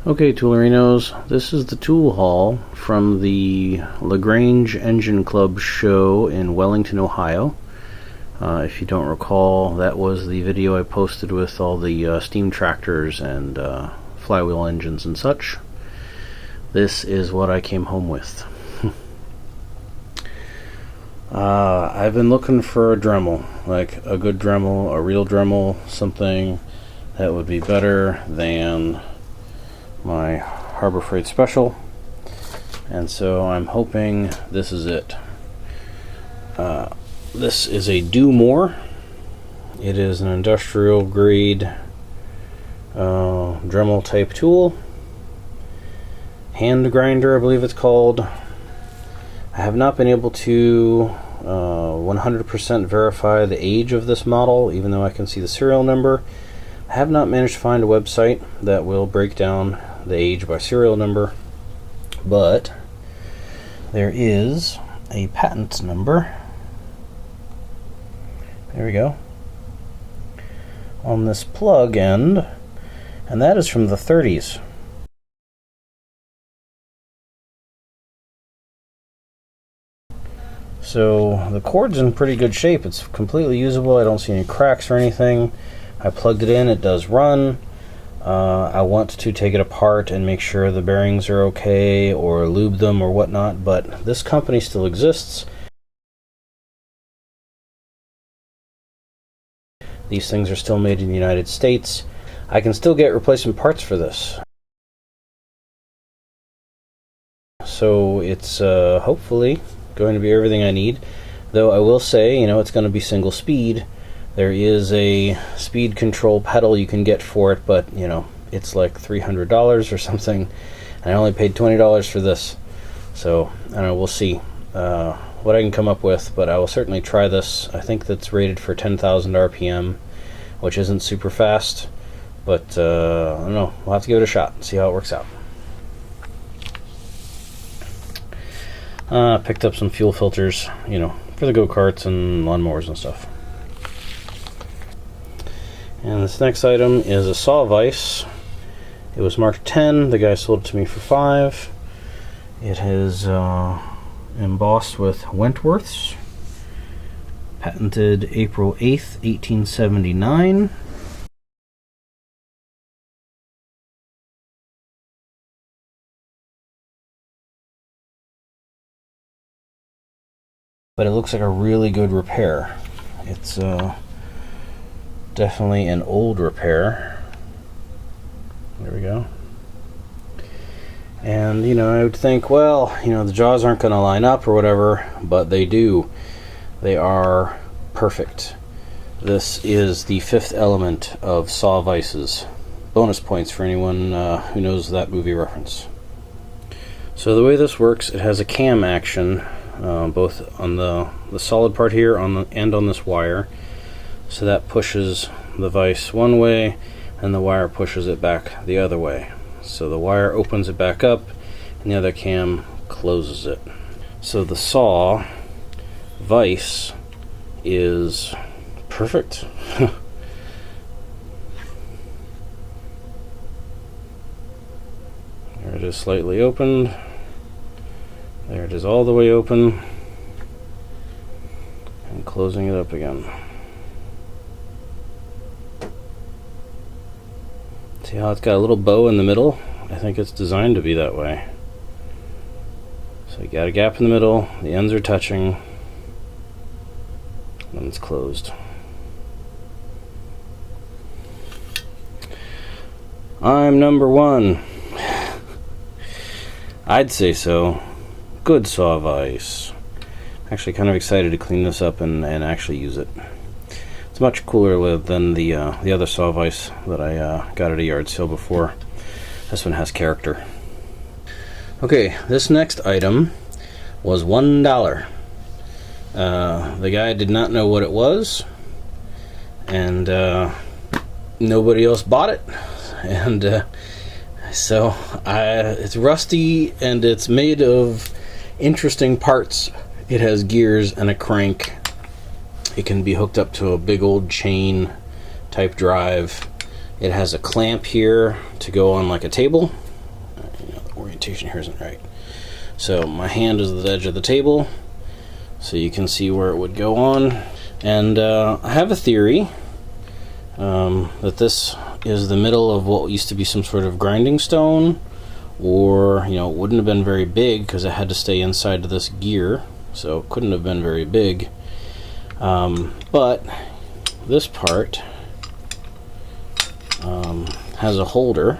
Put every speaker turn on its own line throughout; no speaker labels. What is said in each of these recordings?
Okay, Toolerinos, this is the tool haul from the Lagrange Engine Club show in Wellington, Ohio. If you don't recall, that was the video I posted with all the steam tractors and flywheel engines and such. This is what I came home with. I've been looking for a Dremel, like a good Dremel, a real Dremel, something that would be better than my Harbor Freight Special, and so I'm hoping this is it. This is a Do More. It is an industrial grade Dremel type tool, hand grinder I believe it's called. I have not been able to 100% verify the age of this model, even though I can see the serial number. I have not managed to find a website that will break down the age by serial number, but there is a patent number. There we go. On this plug end, and that is from the 30s. So the cord's in pretty good shape. It's completely usable. I don't see any cracks or anything. I plugged it in. It does run. I want to take it apart and make sure the bearings are okay or lube them or whatnot, but this company still exists. These things are still made in the United States. I can still get replacement parts for this. So it's hopefully going to be everything I need, though I will say, it's going to be single speed. There is a speed control pedal you can get for it, but it's like $300 or something, and I only paid $20 for this. So I don't know, we'll see what I can come up with, but I will certainly try this. I think that's rated for 10,000 RPM, which isn't super fast, but I don't know, we'll have to give it a shot and see how it works out. Picked up some fuel filters, for the go-karts and lawnmowers and stuff. And this next item is a saw vise. It was marked 10. The guy sold it to me for 5. It is embossed with Wentworth's. Patented April 8th, 1879. But it looks like a really good repair. It's definitely an old repair. There we go. And I would think, well, the jaws aren't going to line up or whatever, but they do. They are perfect. This is the 5th element of saw vices. Bonus points for anyone who knows that movie reference. So the way this works, it has a cam action, both on the solid part here and on this wire. So that pushes the vise one way, and the wire pushes it back the other way. So the wire opens it back up, and the other cam closes it. So the saw vise is perfect. There it is, slightly opened. There it is, all the way open, and closing it up again. See how it's got a little bow in the middle? I think it's designed to be that way. So you got a gap in the middle, the ends are touching, and it's closed. I'm number 1. I'd say so. Good saw vise. Actually kind of excited to clean this up and actually use it. It's much cooler than the other saw vise that I got at a yard sale before. This one has character. Okay, this next item was $1. The guy did not know what it was, and nobody else bought it, and so it's rusty and it's made of interesting parts. It has gears and a crank. It can be hooked up to a big old chain type drive. It has a clamp here to go on like a table, orientation here isn't right. So my hand is at the edge of the table, so you can see where it would go on. And I have a theory that this is the middle of what used to be some sort of grinding stone, or, you know, it wouldn't have been very big because it had to stay inside of this gear, so it couldn't have been very big. But this part has a holder.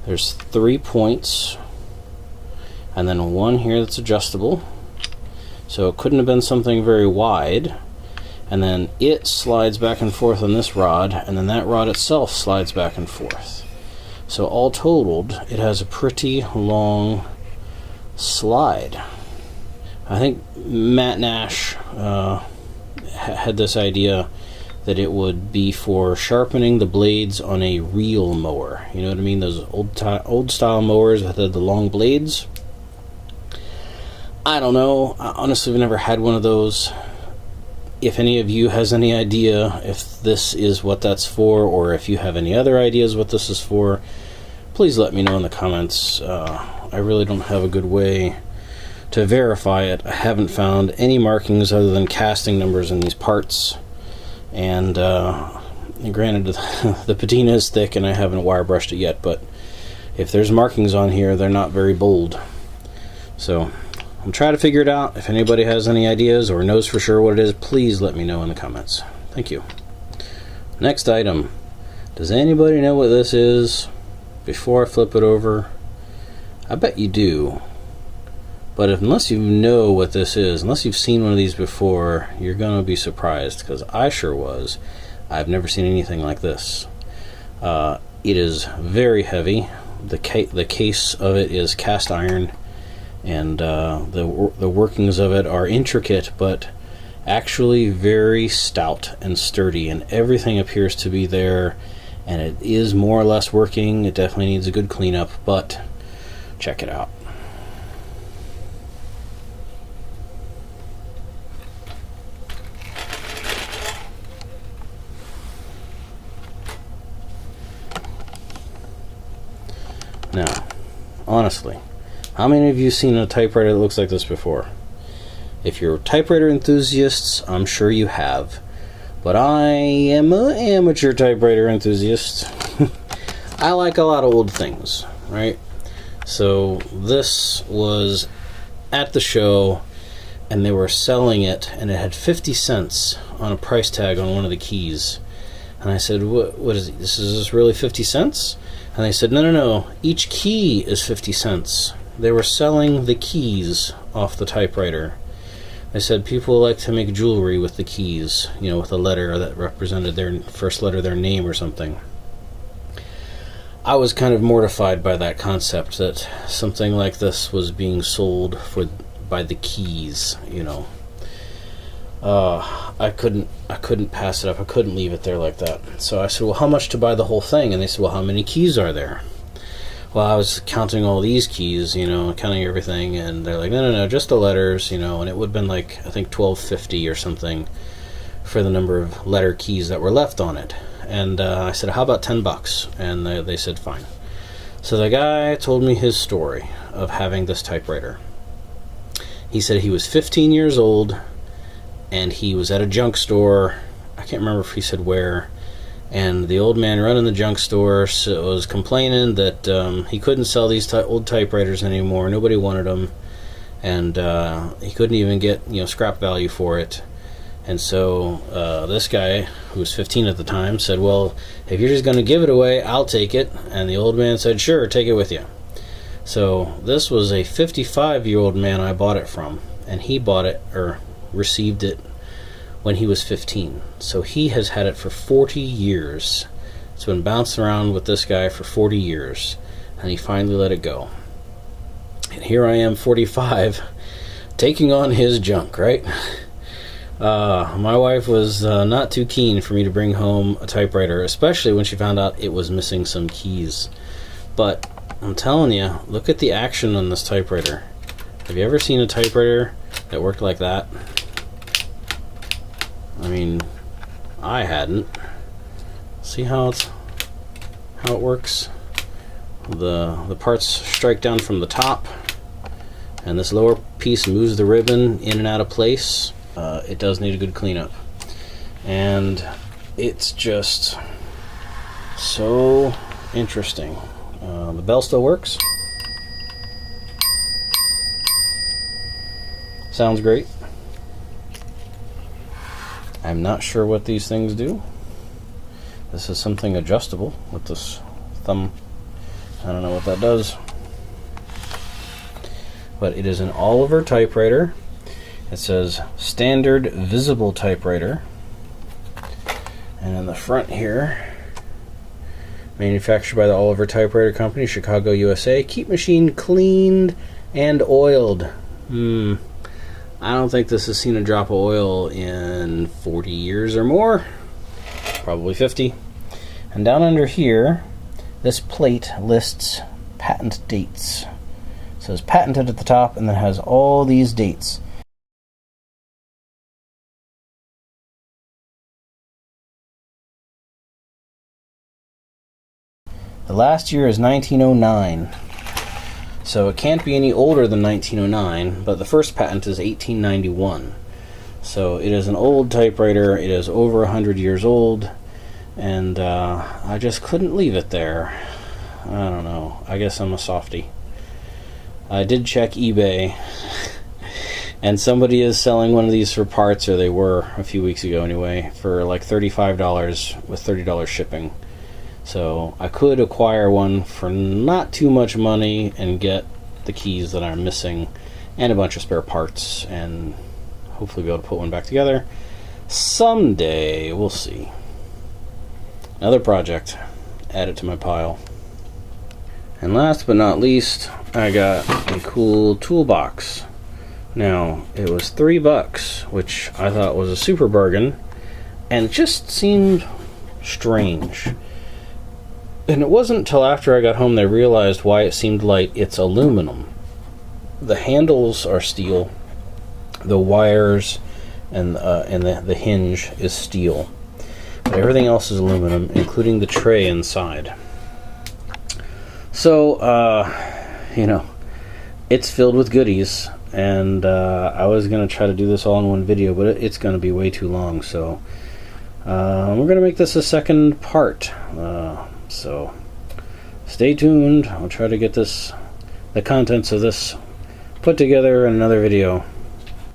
There's 3 points, and then one here that's adjustable. So it couldn't have been something very wide. And then it slides back and forth on this rod, and then that rod itself slides back and forth. So all totaled, it has a pretty long slide. I think Matt Nash had this idea that it would be for sharpening the blades on a reel mower. You know what I mean? Those old style mowers that had the long blades. I don't know. Honestly, we've never had one of those. If any of you has any idea if this is what that's for, or if you have any other ideas what this is for, please let me know in the comments. I really don't have a good way to verify it. I haven't found any markings other than casting numbers in these parts. And granted, the patina is thick and I haven't wire brushed it yet, but if there's markings on here, they're not very bold. So I'm trying to figure it out. If anybody has any ideas or knows for sure what it is, please let me know in the comments. Thank you. Next item. Does anybody know what this is? Before I flip it over, I bet you do. But unless you know what this is, unless you've seen one of these before, you're going to be surprised, because I sure was. I've never seen anything like this. It is very heavy. The case of it is cast iron, and the workings of it are intricate, but actually very stout and sturdy, and everything appears to be there, and it is more or less working. It definitely needs a good cleanup, but check it out. Now, honestly, how many of you seen a typewriter that looks like this before? If you're typewriter enthusiasts, I'm sure you have. But I am an amateur typewriter enthusiast. I like a lot of old things, right? So this was at the show, and they were selling it, and it had 50 cents on a price tag on one of the keys. And I said, what is it? Is this really 50 cents? And they said, no, each key is 50 cents. They were selling the keys off the typewriter. They said people like to make jewelry with the keys, you know, with a letter that represented their first letter of their name or something. I was kind of mortified by that concept, that something like this was being sold by the keys, you know. I couldn't pass it up. I couldn't leave it there like that. So I said, well, how much to buy the whole thing? And they said, well, how many keys are there? Well, I was counting all these keys, you know, counting everything, and they're like, no, just the letters, you know, and it would have been like, I think $12.50 or something for the number of letter keys that were left on it. And I said, how about $10? And they said, fine. So the guy told me his story of having this typewriter. He said he was 15 years old, and he was at a junk store. I can't remember if he said where. And the old man running the junk store was complaining that he couldn't sell these old typewriters anymore. Nobody wanted them, and he couldn't even get, you know, scrap value for it. And so this guy, who was 15 at the time, said, well, if you're just going to give it away, I'll take it. And the old man said, sure, take it with you. So this was a 55-year-old man I bought it from, and he bought it, or received it, when he was 15. So he has had it for 40 years. It's been bouncing around with this guy for 40 years, and he finally let it go. And here I am, 45, taking on his junk, right? My wife was not too keen for me to bring home a typewriter, especially when she found out it was missing some keys. But I'm telling you, look at the action on this typewriter. Have you ever seen a typewriter that worked like that? I mean, I hadn't. See how it works? The parts strike down from the top, and this lower piece moves the ribbon in and out of place. It does need a good cleanup, and it's just so interesting. The bell still works. Sounds great. I'm not sure what these things do. This is something adjustable with this thumb. I don't know what that does. But it is an Oliver typewriter. It says standard visible typewriter. And in the front here, manufactured by the Oliver Typewriter Company, Chicago, USA. Keep machine cleaned and oiled. I don't think this has seen a drop of oil in 40 years or more. Probably 50. And down under here, this plate lists patent dates. It says patented at the top, and then has all these dates. The last year is 1909. So it can't be any older than 1909, but the first patent is 1891. So it is an old typewriter. It is over 100 years old, and I just couldn't leave it there. I don't know. I guess I'm a softie. I did check eBay, and somebody is selling one of these for parts, or they were a few weeks ago anyway, for like $35 with $30 shipping. So I could acquire one for not too much money and get the keys that I'm missing and a bunch of spare parts, and hopefully be able to put one back together someday. We'll see. Another project. Add it to my pile. And last but not least, I got a cool toolbox. Now, it was $3, which I thought was a super bargain, and it just seemed strange. And it wasn't until after I got home that I realized why it seemed light. It's aluminum. The handles are steel. The wires and the hinge is steel. But everything else is aluminum, including the tray inside. So, you know, it's filled with goodies. And I was going to try to do this all in one video, but it's going to be way too long. So, we're going to make this a second part. So stay tuned. I'll try to get the contents of this put together in another video.